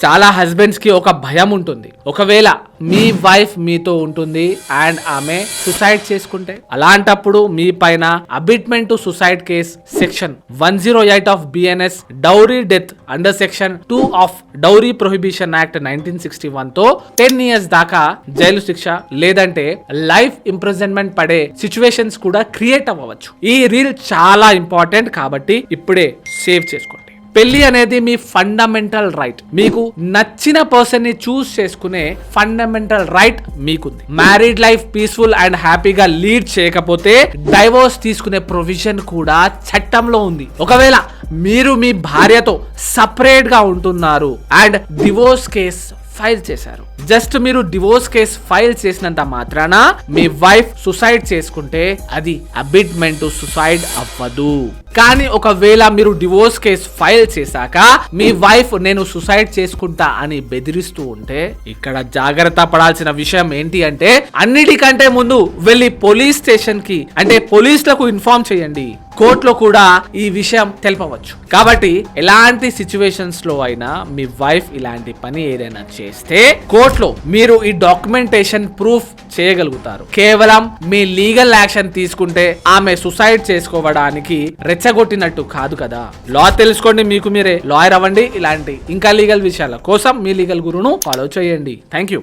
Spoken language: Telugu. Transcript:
చాలా హస్బెండ్స్ కి ఒక భయం ఉంటుంది, ఒకవేళ మీ వైఫ్ మీతో ఉంటుంది అండ్ ఆమె సుసైడ్ చేసుకుంటే, అలాంటప్పుడు మీ పైన abetment to suicide case section 108 of BNS dowry death under section 2 of dowry prohibition act 1961 తో 10 years దాకా జైలు శిక్ష లేదంటే లైఫ్ ఇంప్రిజన్మెంట్ పడే సిచ్యువేషన్స్ కూడా క్రియేట్ అవ్వచ్చు. ఈ రీల్ చాలా ఇంపార్టెంట్ కాబట్టి ఇప్పుడే సేవ్ చేసుకోండి. పెళ్లి అనేది మీ ఫండమెంటల్ రైట్. మీకు నచ్చిన పర్సన్ ని చూస్ చేసుకునే ఫండమెంటల్ రైట్ మీకుంది. మ్యారీడ్ లైఫ్ పీస్ఫుల్ అండ్ హ్యాపీగా లీడ్ చేయకపోతే డైవోర్స్ తీసుకునే ప్రొవిజన్ కూడా చట్టంలో ఉంది. ఒకవేళ మీరు మీ భార్యతో సపరేట్ గా ఉంటున్నారు అండ్ డివోర్స్ కేస్ ఫైల్ చేశారు, జస్ట్ మీరు డివోర్స్ కేస్ ఫైల్ చేసినంత మాత్రాన మీ వైఫ్ సుసైడ్ చేసుకుంటే అది అబిట్మెంట్ టు సుసైడ్ అవ్వదు. కానీ ఒకవేళ మీరు డివోర్స్ కేస్ ఫైల్ చేశాక మీ వైఫ్ నేను సుసైడ్ చేసుకుంటా అని బెదిరిస్తూ ఉంటే ఇక్కడ జాగ్రత్త పడాల్సిన విషయం ఏంటి అంటే, అన్నిటికంటే ముందు వెళ్ళి పోలీస్ స్టేషన్ కి అంటే పోలీసులకు ఇన్ఫార్మ్ చేయండి. కోర్టులో కూడా ఈ విషయం తెలపవచ్చు. కాబట్టి ఎలాంటి సిచ్యువేషన్స్ లో అయినా మీ వైఫ్ ఇలాంటి పని ఏదైనా చేస్తే కోర్టులో మీరు ఈ డాక్యుమెంటేషన్ ప్రూఫ్ చేయగలుగుతారు. కేవలం మీ లీగల్ యాక్షన్ తీసుకుంటే ఆమె సుసైడ్ చేసుకోవడానికి రెచ్చగొట్టినట్టు కాదు కదా. లా తెలుసుకోండి, మీకు మీరే లాయర్ అవ్వండి. ఇలాంటి ఇంకా లీగల్ విషయాల కోసం మీ లీగల్ గురును ఫాలో చేయండి. Thank you.